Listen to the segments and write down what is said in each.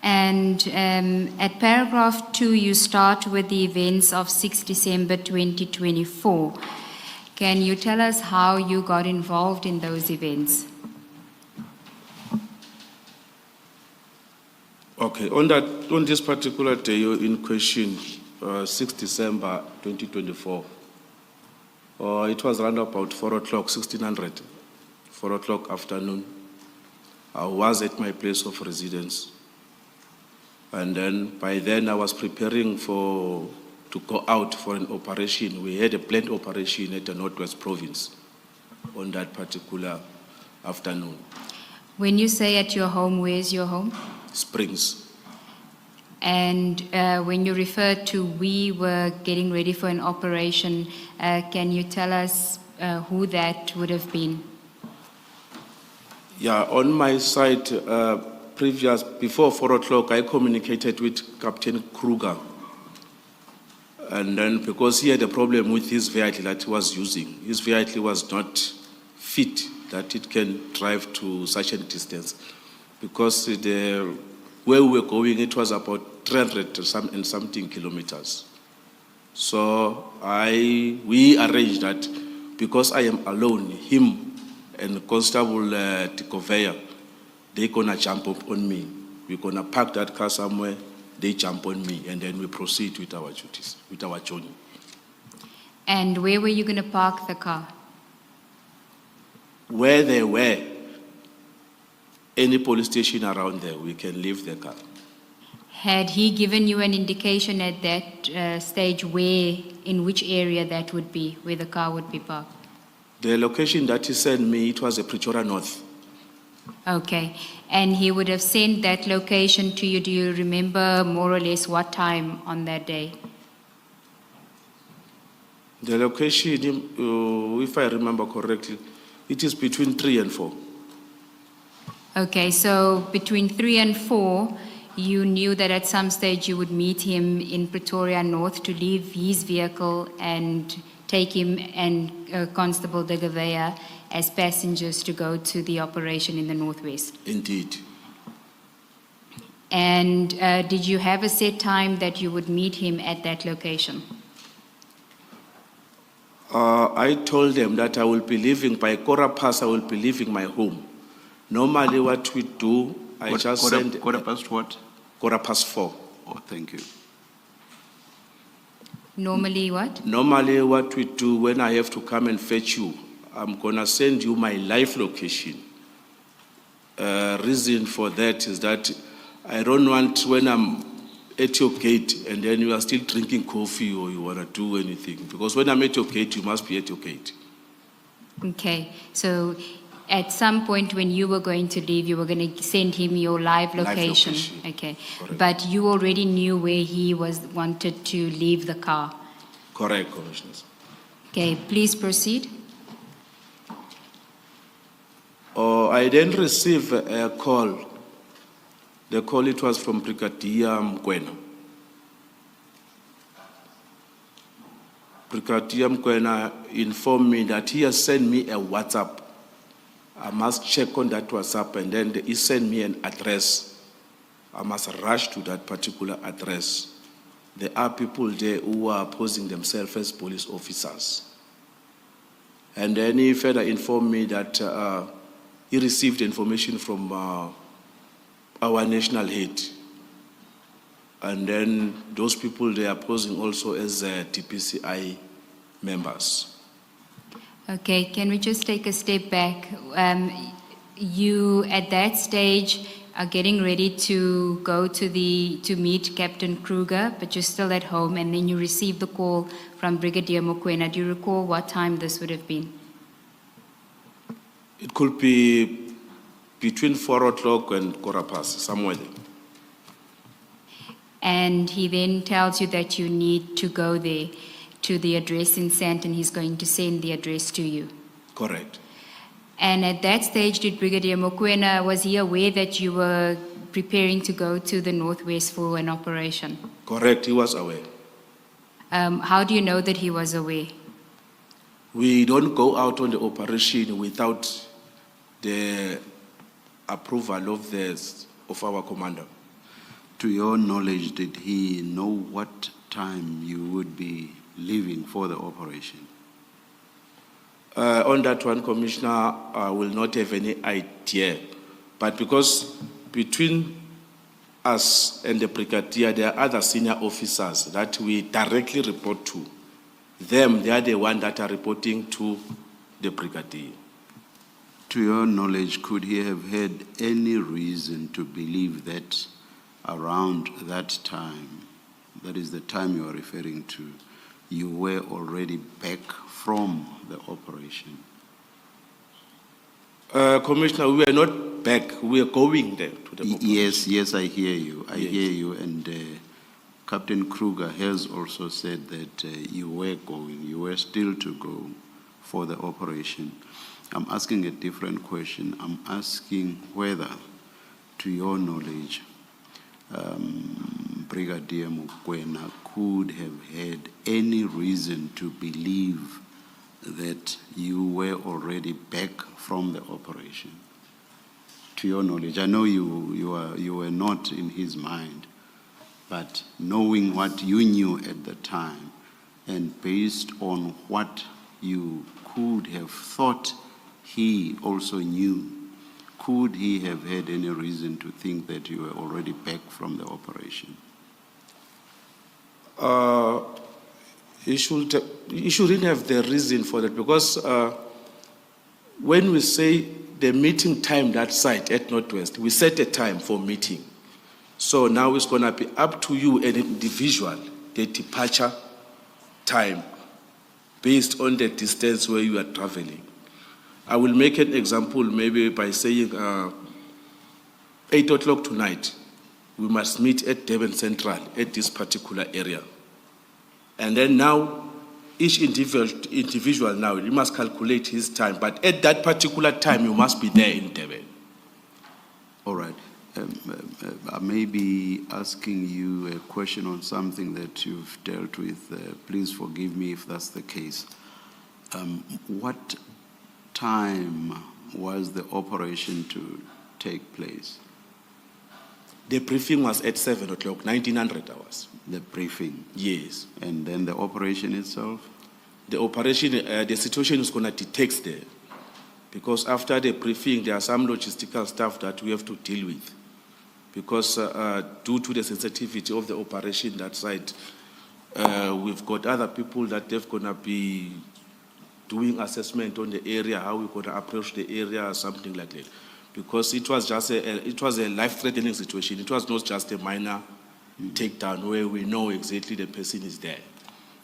And at paragraph 2, you start with the events of 6 December 2024. Can you tell us how you got involved in those events? Okay, on this particular day in question, 6 December 2024, it was around about 4 o'clock, 1600, 4 o'clock afternoon. I was at my place of residence. And then by then I was preparing to go out for an operation. We had a planned operation at the Northwest Province on that particular afternoon. When you say at your home, where's your home? Springs. And when you refer to we were getting ready for an operation, can you tell us who that would have been? Yeah, on my side, before 4 o'clock, I communicated with Captain Kruger. And then because he had a problem with his vehicle that he was using, his vehicle was not fit that it can drive to such a distance. Because where we were going, it was about 300 and something kilometers. So we arranged that because I am alone, him and Constable Tikovea, they're gonna jump up on me. We're gonna park that car somewhere, they jump on me, and then we proceed with our duties, with our journey. And where were you gonna park the car? Where they were, any police station around there, we can leave the car. Had he given you an indication at that stage in which area that would be, where the car would be parked? The location that he sent me, it was a Pretoria North. Okay, and he would have sent that location to you. Do you remember more or less what time on that day? The location, if I remember correctly, it is between 3 and 4. Okay, so between 3 and 4, you knew that at some stage you would meet him in Pretoria North to leave his vehicle and take him and Constable de Gavea as passengers to go to the operation in the Northwest. Indeed. And did you have a set time that you would meet him at that location? I told them that I will be leaving by quarter past, I will be leaving my home. Normally what we do, I just send... Quarter past what? Quarter past 4. Oh, thank you. Normally what? Normally what we do when I have to come and fetch you, I'm gonna send you my live location. Reason for that is that I don't want when I'm at your gate and then you are still drinking coffee or you wanna do anything. Because when I'm at your gate, you must be at your gate. Okay, so at some point when you were going to leave, you were going to send him your live location. Okay, correct. But you already knew where he wanted to leave the car. Correct, Commissioners. Okay, please proceed. I then received a call. The call, it was from Brigadier Mkwena. Brigadier Mkwena informed me that he has sent me a WhatsApp. I must check on that WhatsApp, and then he sent me an address. I must rush to that particular address. There are people there who are posing themselves as police officers. And then he further informed me that he received information from our national head. And then those people, they are posing also as TPCI members. Okay, can we just take a step back? You, at that stage, are getting ready to go to meet Captain Kruger, but you're still at home, and then you receive the call from Brigadier Mokwena. Do you recall what time this would have been? It could be between 4 o'clock and quarter past, somewhere there. And he then tells you that you need to go there to the address in Sandton. He's going to send the address to you. Correct. And at that stage, did Brigadier Mokwena, was he aware that you were preparing to go to the Northwest for an operation? Correct, he was aware. How do you know that he was aware? We don't go out on the operation without the approval of the of our commander. To your knowledge, did he know what time you would be leaving for the operation? On that one, Commissioner, I will not have any idea. But because between us and the brigadier, there are other senior officers that we directly report to. Them, they are the ones that are reporting to the brigadier. To your knowledge, could he have had any reason to believe that around that time, that is the time you are referring to, you were already back from the operation? Commissioner, we are not back. We are going there to the operation. Yes, I hear you. I Yes. hear you. And Captain Kruger has also said that you were going, you were still to go for the operation. I'm asking a different question. I'm asking whether, to your knowledge, Brigadier Mokoena could have had any reason to believe that you were already back from the operation. To your knowledge, I know you were not in his mind, but knowing what you knew at the time and based on what you could have thought he also knew, could he have had any reason to think that you were already back from the operation? He shouldn't have the reason for that because when we say the meeting time that site at Northwest, we set a time for meeting. So now it's going to be up to you, an individual, the departure time based on the distance where you are traveling. I will make an example maybe by saying 8 o'clock tonight, we must meet at Durban Central at this particular area. And then now, each individual now, you must calculate his time, but at that particular time, you must be there in Durban. All right. I may be asking you a question on something that you've dealt with. Please forgive me if that's the case. What time was the operation to take place? The briefing was at 7 o'clock, 1900 hours. The briefing? Yes. And then the operation itself? The operation, the situation is going to detect there. Because after the briefing, there are some logistical stuff that we have to deal with. Because due to the sensitivity of the operation that side, we've got other people that they're going to be doing assessment on the area, how we're going to approach the area, something like that. Because it was just a life-threatening situation. It was not just a minor takedown where we know exactly the person is there.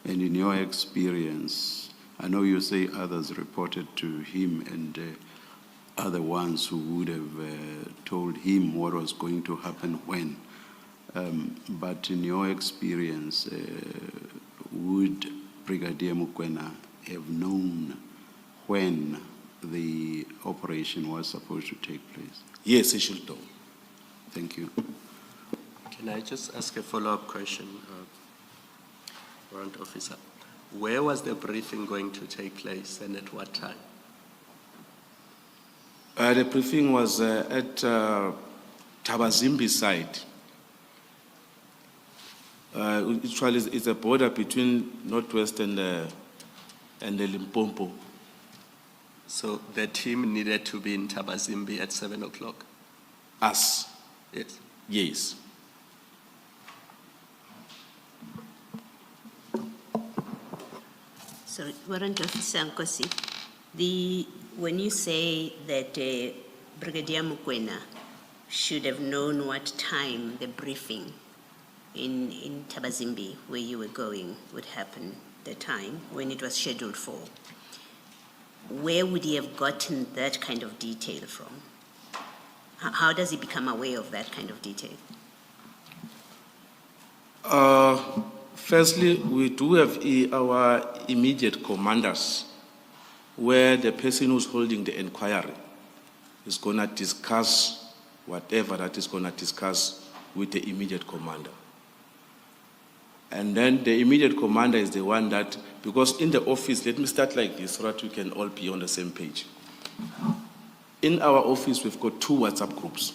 And in your experience, I know you say others reported to him and other ones who would have told him what was going to happen when. But in your experience, would Brigadier Mokoena have known when the operation was supposed to take place? Yes, he should know. Thank you. Can I just ask a follow-up question, Warrant Officer? Where was the briefing going to take place and at what time? The briefing was at Tabazimbi side. It's a border between Northwest and the Limpopo. So the team needed to be in Tabazimbi at 7 o'clock? Us? Yes. Yes. So, Warrant Officer Nkosi, when you say that Brigadier Mokoena should have known what time the briefing in Tabazimbi, where you were going, would happen, the time when it was scheduled for, where would he have gotten that kind of detail from? How does he become aware of that kind of detail? Firstly, we do have our immediate commanders where the person who's holding the inquiry is going to discuss whatever that is going to discuss with the immediate commander. And then the immediate commander is the one that, because in the office, let me start like this so that we can all be on the same page. In our office, we've got 2 WhatsApp groups.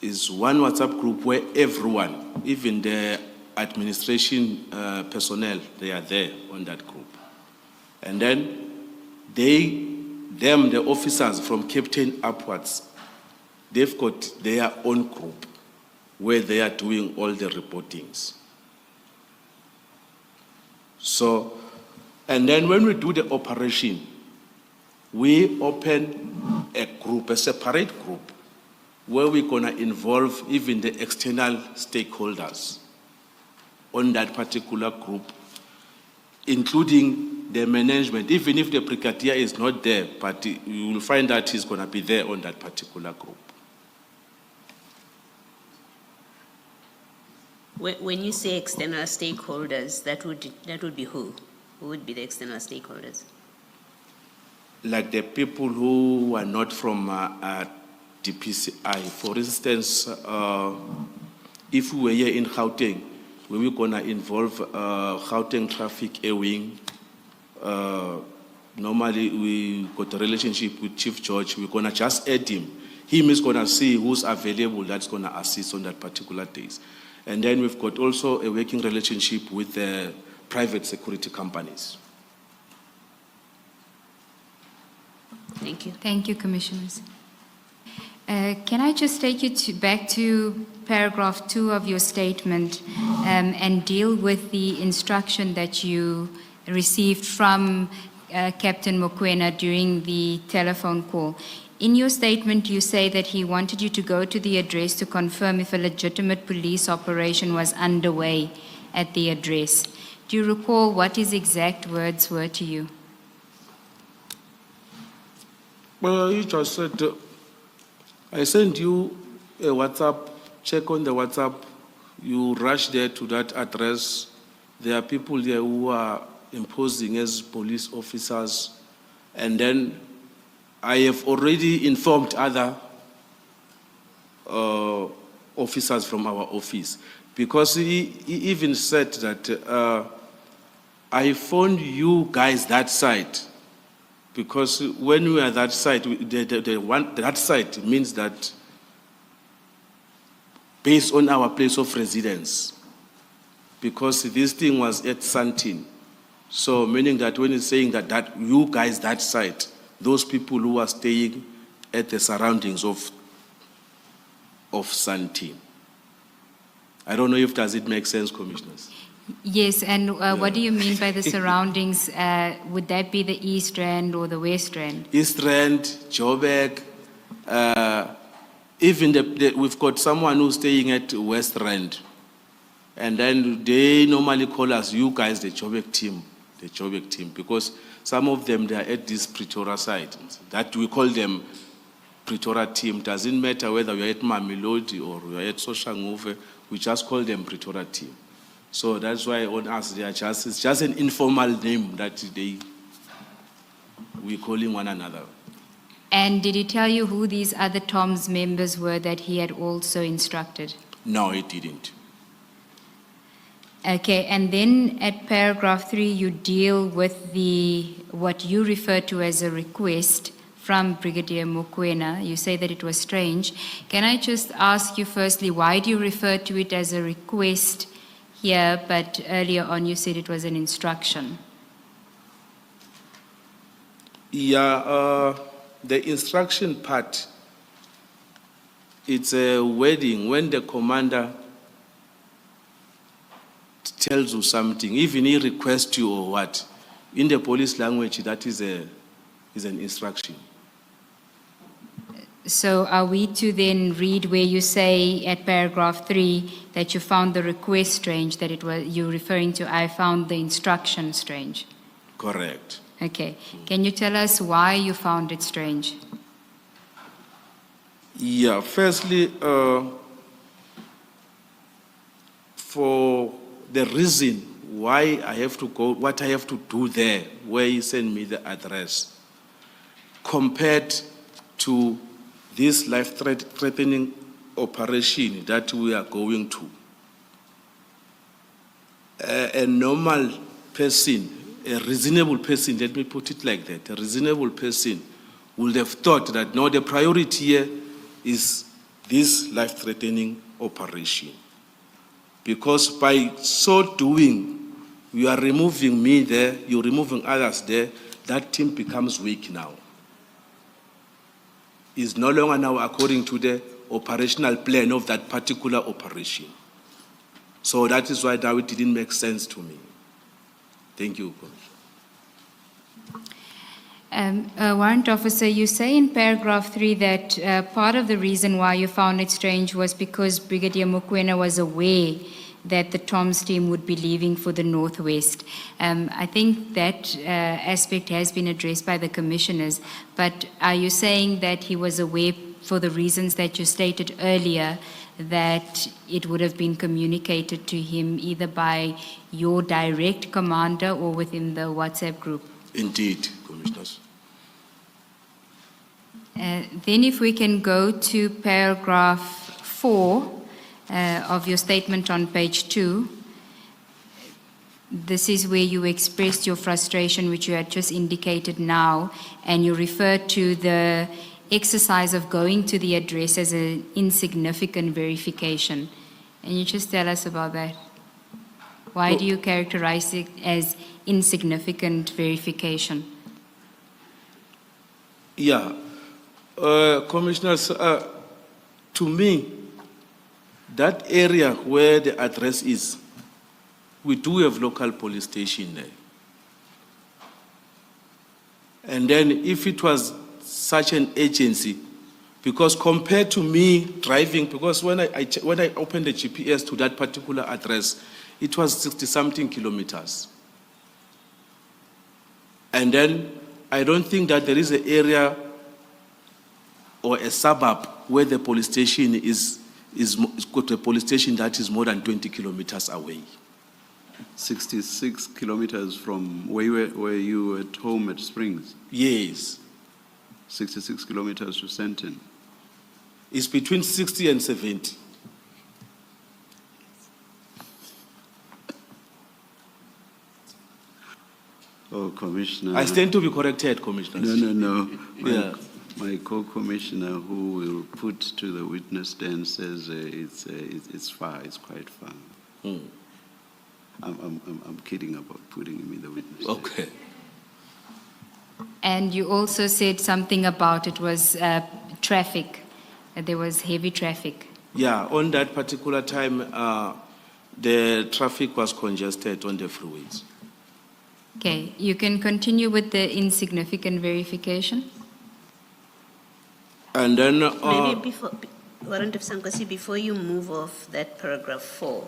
is one WhatsApp group where everyone, even the administration personnel, they are there on that group. And then the officers from captain upwards, they've got their own group where they are doing all the reportings. So, and then when we do the operation, we open a group, a separate group, where we're gonna involve even the external stakeholders on that particular group, including the management, even if the brigadier is not there, but you will find that he's gonna be there on that particular group. When you say external stakeholders, that would be who? Who would be the external stakeholders? Like the people who are not from DPCI. For instance, if we were here in Gauteng, we were gonna involve Gauteng Traffic Air Wing. Normally we got a relationship with Chief George. We're gonna just add him. Him is gonna see who's available that's gonna assist on that particular days. And then we've got also a working relationship with the private security companies. Thank you. Thank you, Commissioners. Can I just take you back to paragraph 2 of your statement and deal with the instruction that you received from Captain Mokoena during the telephone call. In your statement, you say that he wanted you to go to the address to confirm if a legitimate police operation was underway at the address. Do you recall what his exact words were to you? Well, he just said, I sent you a WhatsApp, check on the WhatsApp, you rush there to that address. There are people there who are imposing as police officers, and then I have already informed other officers from our office, because he even said that I phoned you guys that side, because when we are that side, that side means that based on our place of residence, because this thing was at Santin. So meaning that when he's saying that you guys that side, those people who are staying at the surroundings of Santin. I don't know if does it make sense, Commissioners? Yes, and what do you mean by the surroundings? Would that be the East Rand or the West Rand? East Rand, Joburg, even we've got someone who's staying at West Rand. And then they normally call us, you guys, the Joburg team, because some of them, they are at this Pretoria side. That we call them Pretoria team. Doesn't matter whether you're at Mamelodi or you're at Soshanguve, we just call them Pretoria team. So that's why on us, it's just an informal name that we're calling one another. And did he tell you who these other TOMS members were that he had also instructed? No, he didn't. Okay, and then at paragraph 3, you deal with what you refer to as a request from Brigadier Mokoena. You say that it was strange. Can I just ask you firstly, why do you refer to it as a request here, but earlier on you said it was an instruction? Yeah, the instruction part, it's a wording when the commander tells you something, even he requests you or what, in the police language, that is an instruction. So are we to then read where you say at paragraph 3 that you found the request strange, that it was you referring to I found the instruction strange? Correct. Okay. Can you tell us why you found it strange? Yeah, firstly, for the reason why I have to go, what I have to do there, where he sent me the address, compared to this life-threatening operation that we are going to. A normal person, a reasonable person, let me put it like that, a reasonable person would have thought that no, the priority here is this life-threatening operation. Because by so doing, you are removing me there, you're removing others there, that team becomes weak now. Is no longer now according to the operational plan of that particular operation. So that is why now it didn't make sense to me. Thank you, Commissioner. Warrant Officer, you say in paragraph 3 that part of the reason why you found it strange was because Brigadier Mokoena was aware that the TOMS team would be leaving for the Northwest. I think that aspect has been addressed by the commissioners, but are you saying that he was aware for the reasons that you stated earlier, that it would have been communicated to him either by your direct commander or within the WhatsApp group? Indeed, Commissioners. Then if we can go to paragraph 4 of your statement on page 2. This is where you expressed your frustration, which you had just indicated now, and you referred to the exercise of going to the address as an insignificant verification. And you just tell us about that. Why do you characterize it as insignificant verification? Yeah, Commissioners, to me, that area where the address is, we do have local police station there. And then if it was such an agency, because compared to me driving, because when I opened the GPS to that particular address, it was 60-something kilometers. And then I don't think that there is an area or a suburb where the police station is got a police station that is more than 20 kilometers away. 66 kilometers from where you were at home at Springs? Yes. 66 kilometers to Senton? It's between 60 and 70. Oh, Commissioner. I stand to be corrected, Commissioners. No. Yeah. My co-commissioner who will put to the witness stand says it's far, it's quite far. I'm kidding about putting him in the witness stand. Okay. And you also said something about it was traffic, that there was heavy traffic. Yeah, on that particular time, the traffic was congested on the freeways. Okay, you can continue with the insignificant verification. And then Maybe before, Warrant Officer Nkosi, before you move off that paragraph 4,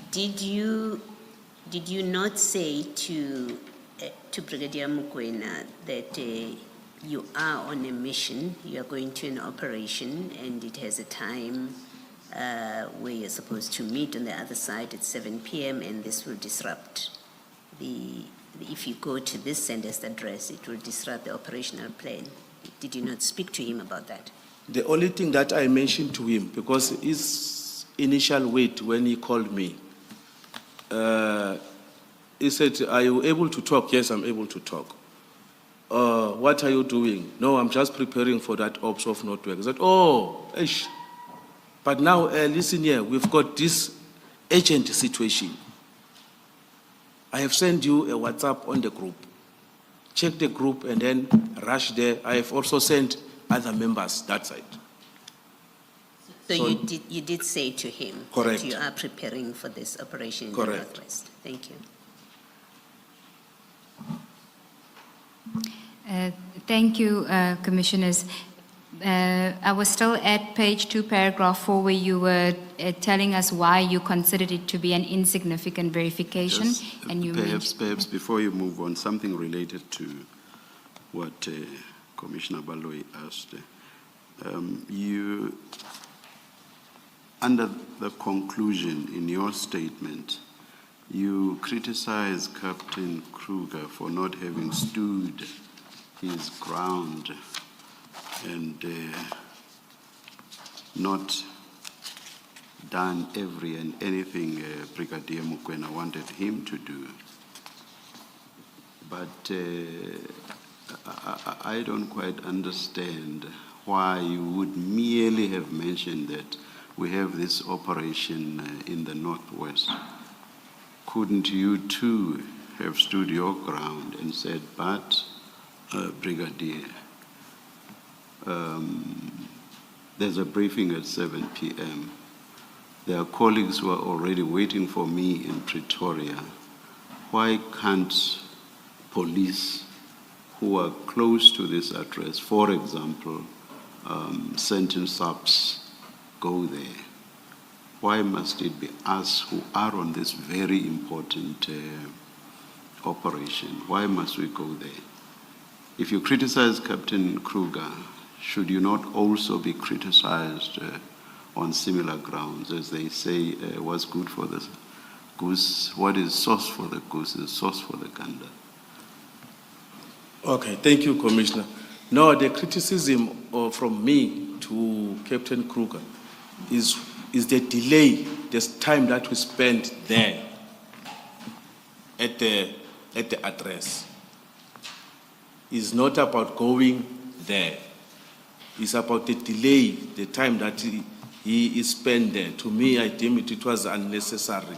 did you not say to Brigadier Mokoena that you are on a mission, you are going to an operation, and it has a time where you're supposed to meet on the other side at 7 p.m. and this will disrupt if you go to this sender's address, it will disrupt the operational plan. Did you not speak to him about that? the only thing that I mentioned to him, because his initial wait when he called me, he said, "Are you able to talk?" "Yes, I'm able to talk." "What are you doing?" "No, I'm just preparing for that ops of network." I said, "Oh, ish. But now, listen here, we've got this urgent situation. I have sent you a WhatsApp on the group. Check the group and then rush there. I have also sent other members that side." So So- you did say to him Correct. that you are preparing for this operation in the Correct. Northwest. Thank you. Thank you, Commissioners. I was still at page 2, paragraph 4, where you were telling us why you considered it to be an insignificant verification. Yes, And you perhaps before you move on, something related to what Commissioner Baloyi asked. You, under the conclusion in your statement, you criticize Captain Kruger for not having stood his ground and not done every and anything Brigadier Mokoena wanted him to do. But I don't quite understand why you would merely have mentioned that we have this operation in the Northwest. Couldn't you too have stood your ground and said, but Brigadier, there's a briefing at 7 p.m. There are colleagues who are already waiting for me in Pretoria. Why can't police who are close to this address, for example, sentence subs, go there? Why must it be us who are on this very important operation? Why must we go there? If you criticize Captain Kruger, should you not also be criticized on similar grounds, as they say, what's good for the goose, what is sauce for the goose is sauce for the gander? Okay, thank you, Commissioner. No, the criticism from me to Captain Kruger is the delay, this time that we spent there at the address. It's not about going there. It's about the delay, the time that he spent there. To me, I deem it was unnecessary.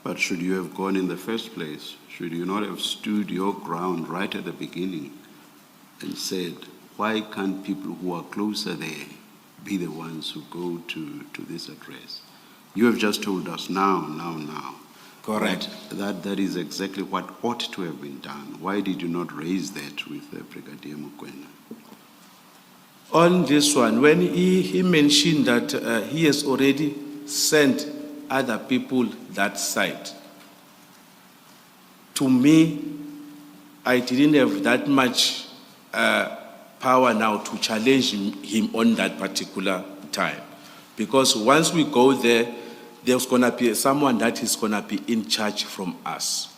But should you have gone in the first place? Should you not have stood your ground right at the beginning and said, why can't people who are closer there be the ones who go to this address? You have just told us now. Correct. That is exactly what ought to have been done. Why did you not raise that with Brigadier Mokoena? On this one, when he mentioned that he has already sent other people that side, to me, I didn't have that much power now to challenge him on that particular time. Because once we go there, there's going to be someone that is going to be in charge from us.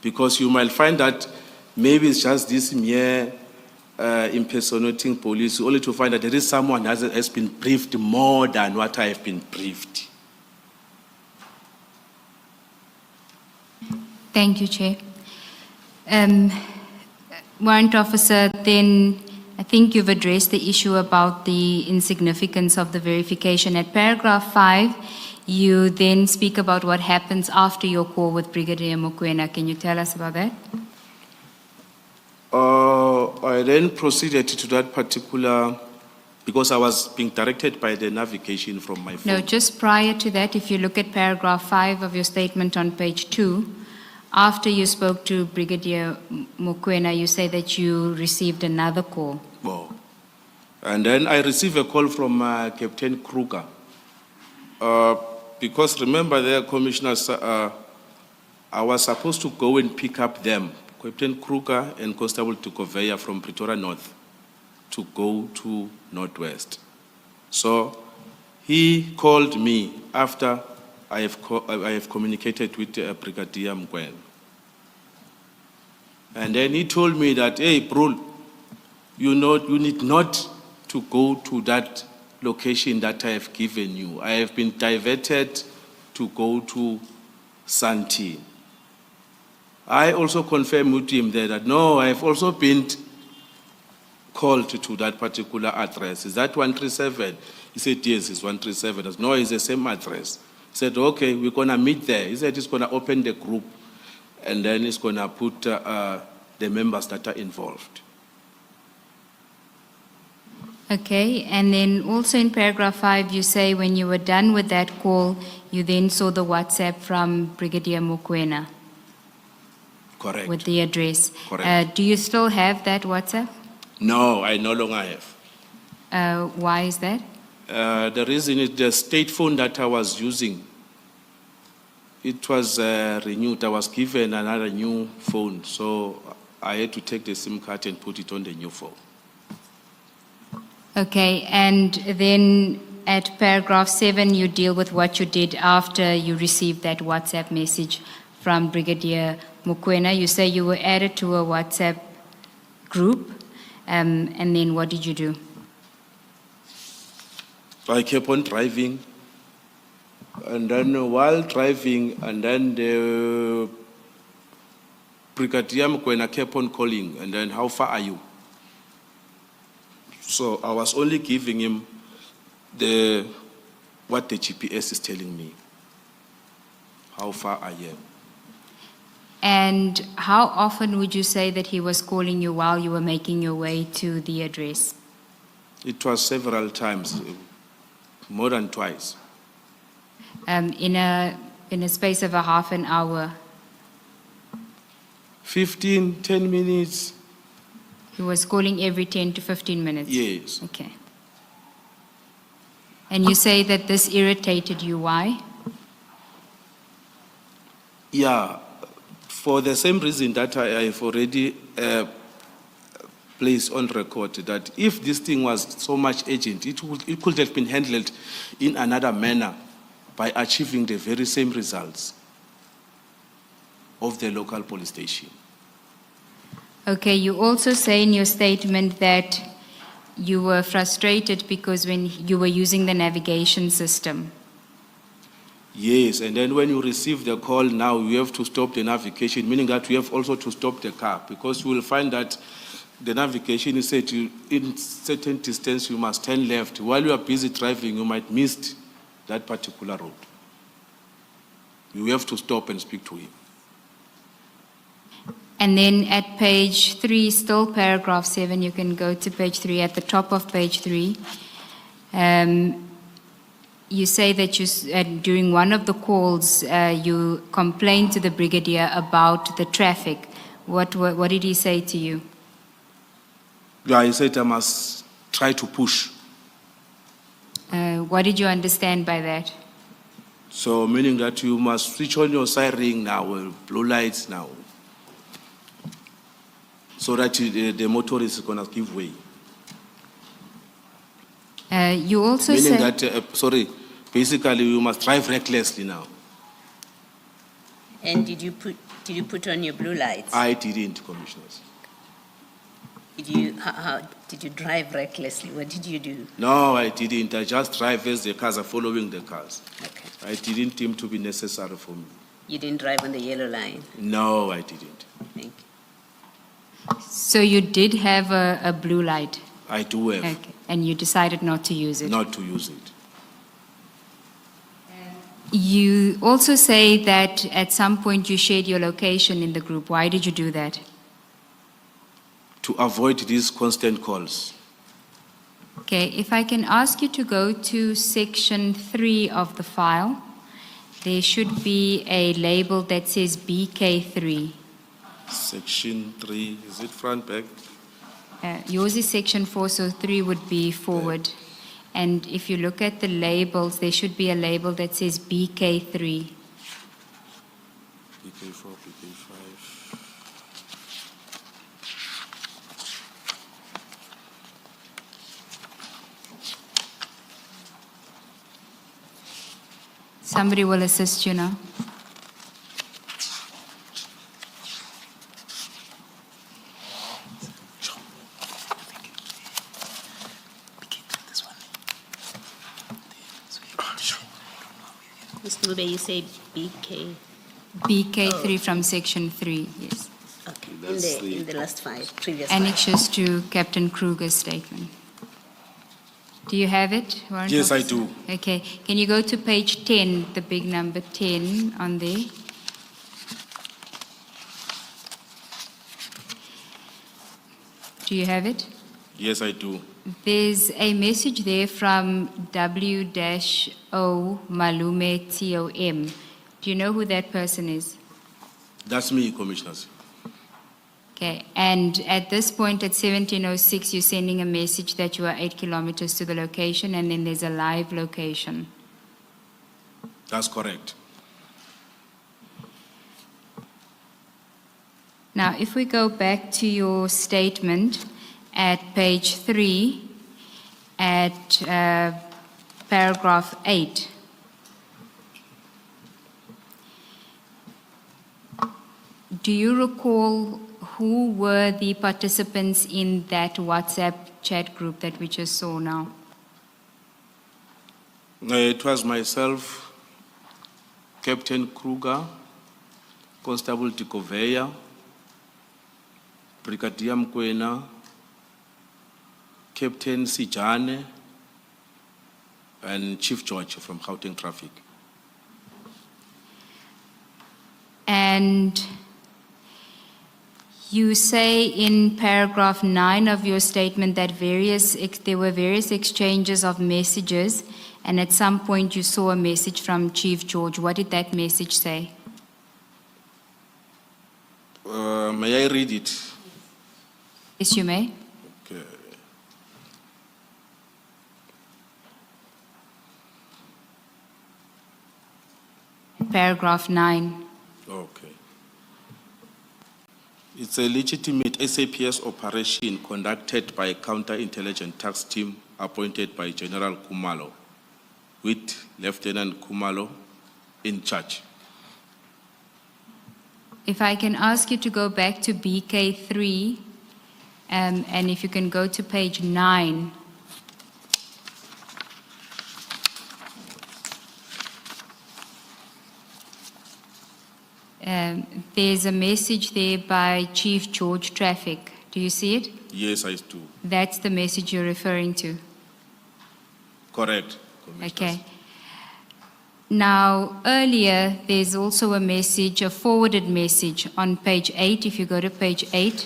Because you might find that maybe it's just this mere impersonating police, only to find that there is someone that has been briefed more than what I have been briefed. Thank you, Chair. Warrant Officer, then I think you've addressed the issue about the insignificance of the verification. At paragraph 5, you then speak about what happens after your call with Brigadier Mokoena. Can you tell us about that? I then proceeded to that particular, because I was being directed by the navigation from my phone. No, just prior to that, if you look at paragraph 5 of your statement on page 2, after you spoke to Brigadier Mokoena, you say that you received another call. Oh. And then I received a call from Captain Kruger. Because remember there, Commissioners, I was supposed to go and pick up them, Captain Kruger and Constable Tukoveya from Pretoria North, to go to Northwest. So he called me after I have communicated with Brigadier Mokoena. And then he told me that, hey, Brul, you need not to go to that location that I have given you. I have been diverted to go to Santee. I also confirmed with him there that, no, I have also been called to that particular address. Is that 137? He said, yes, it's 137. I said, no, it's the same address. He said, okay, we're going to meet there. He said he's going to open the group and then he's going to put the members that are involved. Okay, and then also in paragraph 5, you say when you were done with that call, you then saw the WhatsApp from Brigadier Mokoena. Correct. With the address. Correct. Do you still have that WhatsApp? No, I no longer have. Why is that? The reason is the state phone that I was using, it was renewed. I was given another new phone, so I had to take the SIM card and put it on the new phone. Okay, and then at paragraph 7, you deal with what you did after you received that WhatsApp message from Brigadier Mokoena. You say you were added to a WhatsApp group, and then what did you do? I kept on driving, and then while driving, and then Brigadier Mokoena kept on calling, and then, how far are you? So I was only giving him what the GPS is telling me, how far I am. And how often would you say that he was calling you while you were making your way to the address? It was several times, more than twice. In a space of a half an hour, 10 minutes, he was calling every 10 to 15 minutes? yes. Okay. And you say that this irritated you, why? Yeah, for the same reason that I've already placed on record, that if this thing was so much urgent, it could have been handled in another manner by achieving the very same results of the local police station. Okay, you also say in your statement that you were frustrated because when you were using the navigation system. Yes, and then when you receive the call now, you have to stop the navigation, meaning that you have also to stop the car, because you will find that the navigation is said to, in certain distance, you must turn left. While you are busy driving, you might miss that particular road. You have to stop and speak to him. And then at page 3, still paragraph 7, you can go to page 3, at the top of page 3, you say that during one of the calls, you complained to the brigadier about the traffic. What did he say to you? Yeah, he said I must try to push. What did you understand by that? So meaning that you must switch on your siren now, blue lights now, so that the motorist is going to give way. You also Meaning said... that, basically you must drive recklessly now. And did you put on your blue lights? I didn't, Commissioners. How did you drive recklessly? What did you do? No, I didn't. I just drive as the cars are following the cars. Okay. I didn't deem to be necessary for me. You didn't drive on the yellow line? No, I didn't. Thank you. So you did have a blue light? I do have. Okay. And you decided not to use it? Not to use it. You also say that at some point you shared your location in the group. Why did you do that? To avoid these constant calls. Okay, if I can ask you to go to section 3 of the file, there should be a label that says BK3. Section 3, is it front, back? Yours is section 4, so 3 would be forward. And if you look at the labels, there should be a label that says BK3. BK4, BK5. Somebody will assist you now. Mr. Mube, you say BK? BK3 from section 3, yes. Okay, in the last 5, previous 5. Annexes to Captain Kruger's statement. Do you have it, Warrant Yes, I Officer? do. Okay. Can you go to page 10, the big number 10 on there? Do you have it? Yes, I do. There's a message there from W-O Malume TOM. Do you know who that person is? That's me, Commissioners. Okay, and at this point at 17:06, you're sending a message that you are 8 kilometers to the location, and then there's a live location. That's correct. Now, if we go back to your statement at page 3, at paragraph 8, do you recall who were the participants in that WhatsApp chat group that we just saw now? It was myself, Captain Kruger, Constable Dikoveya, Brigadier Mokoena, Captain Sijane, and Chief George from Gauteng Traffic. And you say in paragraph 9 of your statement that there were various exchanges of messages, and at some point you saw a message from Chief George. What did that message say? May I read it? Yes, you may. Okay. Paragraph 9. Okay. It's a legitimate SAPS operation conducted by a counterintelligence task team appointed by General Kumalo, with Lieutenant Kumalo in charge. If I can ask you to go back to BK3, and if you can go to page 9. There's a message there by Chief George Traffic. Do you see it? Yes, I do. That's the message you're referring to. Correct, Commissioner. Okay. Now, earlier, there's also a message, a forwarded message on page 8, if you go to page 8,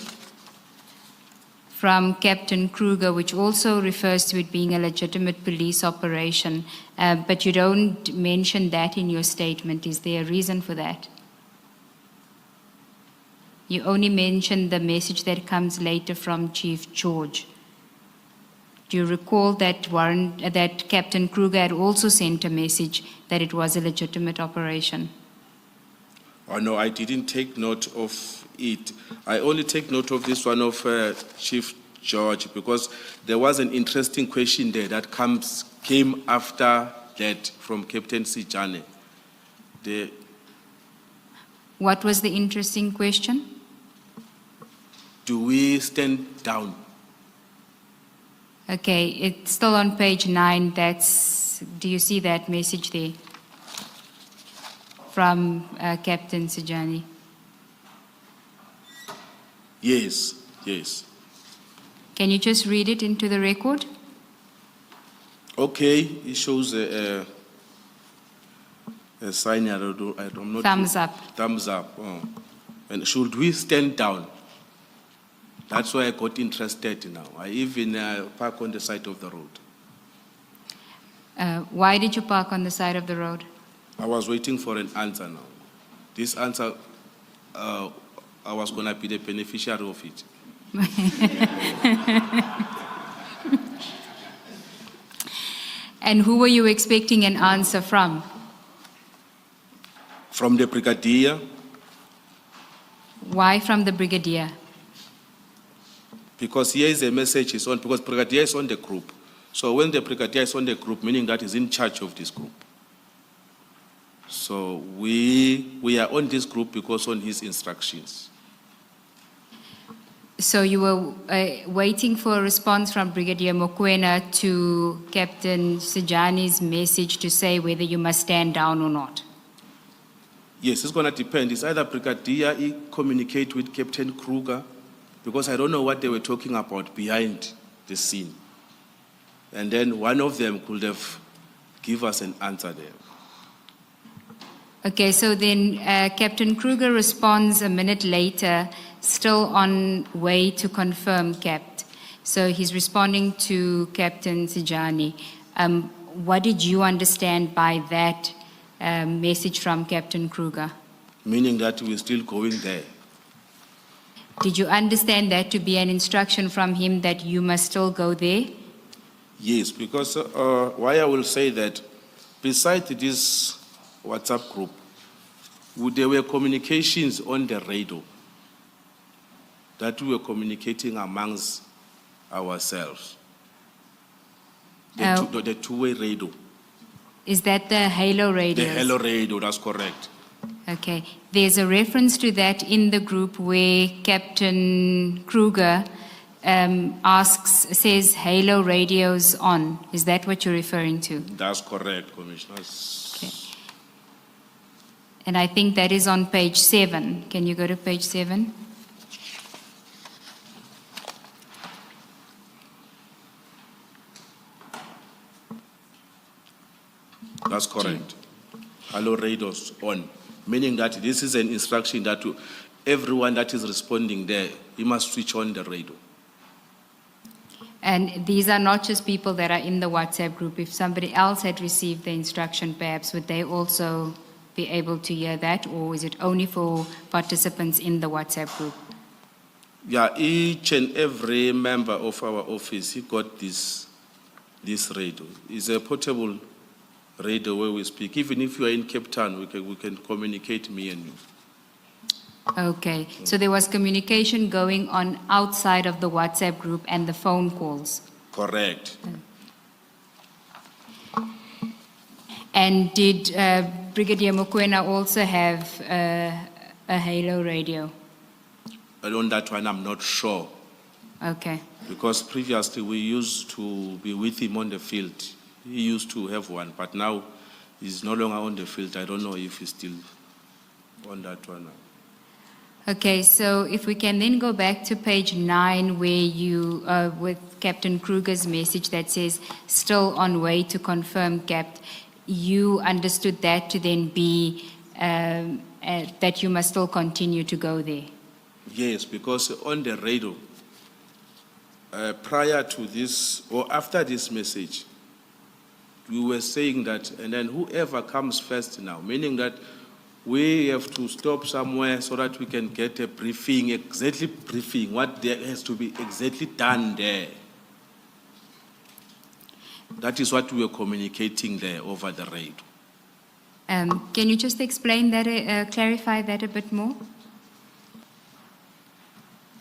from Captain Kruger, which also refers to it being a legitimate police operation, but you don't mention that in your statement. Is there a reason for that? You only mention the message that comes later from Chief George. Do you recall that that Captain Kruger had also sent a message that it was a legitimate operation? Oh, no, I didn't take note of it. I only take note of this one of Chief George, because there was an interesting question there that came after that from Captain Sijane. What was the interesting question? Do we stand down? Okay, it's still on page 9. Do you see that message there from Captain Sijani? Yes, yes. Can you just read it into the record? Okay, it shows a sign. I'm not Thumbs up. Thumbs up. Oh. And should we stand down? That's why I got interested now. I even park on the side of the road. Why did you park on the side of the road? I was waiting for an answer now. This answer, I was going to be the beneficiary of it. And who were you expecting an answer from? From the brigadier. Why from the brigadier? Because here is a message is on, because brigadier is on the group. So when the brigadier is on the group, meaning that he's in charge of this group. So we are on this group because on his instructions. So you were waiting for a response from Brigadier Mokoena to Captain Sijani's message to say whether you must stand down or not? Yes, it's going to depend. It's either brigadier he communicate with Captain Kruger, because I don't know what they were talking about behind the scene. And then one of them could have give us an answer there. Okay, so then Captain Kruger responds a minute later, still on way to confirm, Capt. So he's responding to Captain Sijani. What did you understand by that message from Captain Kruger? Meaning that we're still going there. Did you understand that to be an instruction from him that you must still go there? Yes, because why I will say that, besides this WhatsApp group, there were communications on the radio that we were communicating amongst ourselves. The two-way radio. Is that the Halo radio? The Halo radio, that's correct. Okay. There's a reference to that in the group where Captain Kruger says Halo radio's on. Is that what you're referring to? That's correct, Commissioner. Okay. And I think that is on page 7. Can you go to page 7? That's correct. Hello radio's on, meaning that this is an instruction that everyone that is responding there, he must switch on the radio. And these are not just people that are in the WhatsApp group. If somebody else had received the instruction, perhaps would they also be able to hear that, or is it only for participants in the WhatsApp group? Yeah, each and every member of our office, he got this radio. It's a portable radio where we speak. Even if you are in Cape Town, we can communicate, me and you. Okay, so there was communication going on outside of the WhatsApp group and the phone calls. Correct. And did Brigadier Mokoena also have a halo radio? On that one, I'm not sure. Okay. Because previously we used to be with him on the field. He used to have one, but now he's no longer on the field. I don't know if he's still on that one now. Okay, so if we can then go back to page 9 where you, with Captain Kruger's message that says, still on way to confirm, Cap, you understood that to then be that you must still continue to go there? Yes, because on the radio, prior to this or after this message, we were saying that, and then whoever comes first now, meaning that we have to stop somewhere so that we can get a briefing, exactly briefing, what there has to be exactly done there. That is what we were communicating there over the radio. Can you just explain that, clarify that a bit more?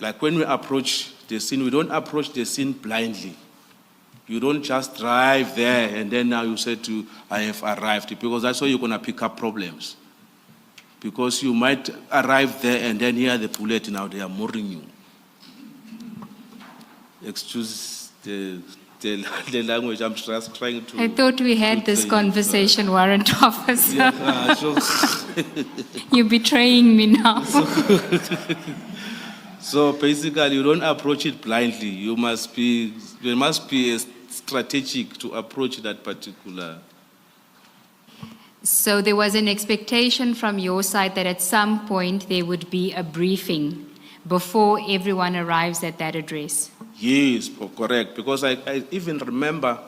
Like when we approach the scene, we don't approach the scene blindly. You don't just drive there and then now you say I have arrived, because that's where you're going to pick up problems. Because you might arrive there and then hear the bullet, now they are mooring you. Excuse the language, I'm just trying to... I thought we had this conversation, Warrant Officer. Yeah, so You're betraying me now. So basically, you don't approach it blindly. There must be a strategic to approach that particular. So there was an expectation from your side that at some point there would be a briefing before everyone arrives at that address. Yes, correct. Because I even remember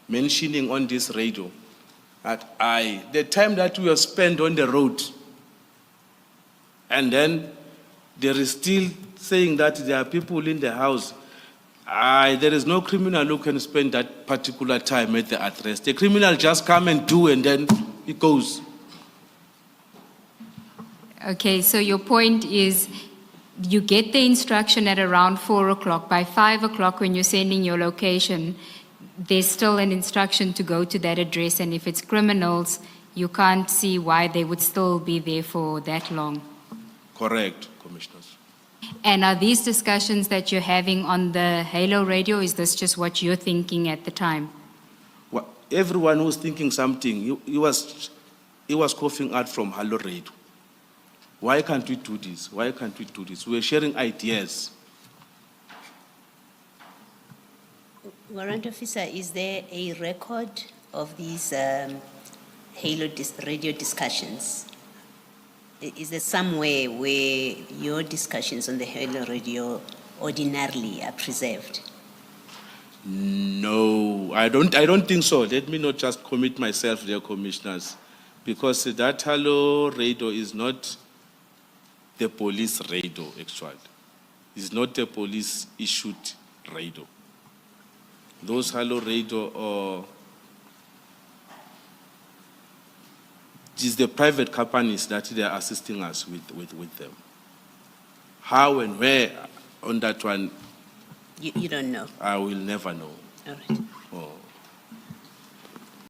mentioning on this radio that the time that we have spent on the road, and then there is still saying that there are people in the house. There is no criminal who can spend that particular time at the address. The criminal just come and do, and then it goes. Okay, so your point is you get the instruction at around 4 o'clock. By 5 o'clock, when you're sending your location, there's still an instruction to go to that address, and if it's criminals, you can't see why they would still be there for that long. Correct, Commissioners. And are these discussions that you're having on the Halo radio, is this just what you're thinking at the time? Well, everyone who's thinking something, he was coughing out from Halo radio. Why can't we do this? Why can't we do this? We're sharing ideas. Warrant Officer, is there a record of these Halo radio discussions? Is there somewhere where your discussions on the Halo radio ordinarily are preserved? No, I don't think so. Let me not just commit myself there, Commissioners, because that Halo radio is not the police radio, actually. It's not a police-issued radio. Those Halo radio are it's the private companies that they are assisting us with them. How and where on that one, You don't know. I will never know. All right. Oh.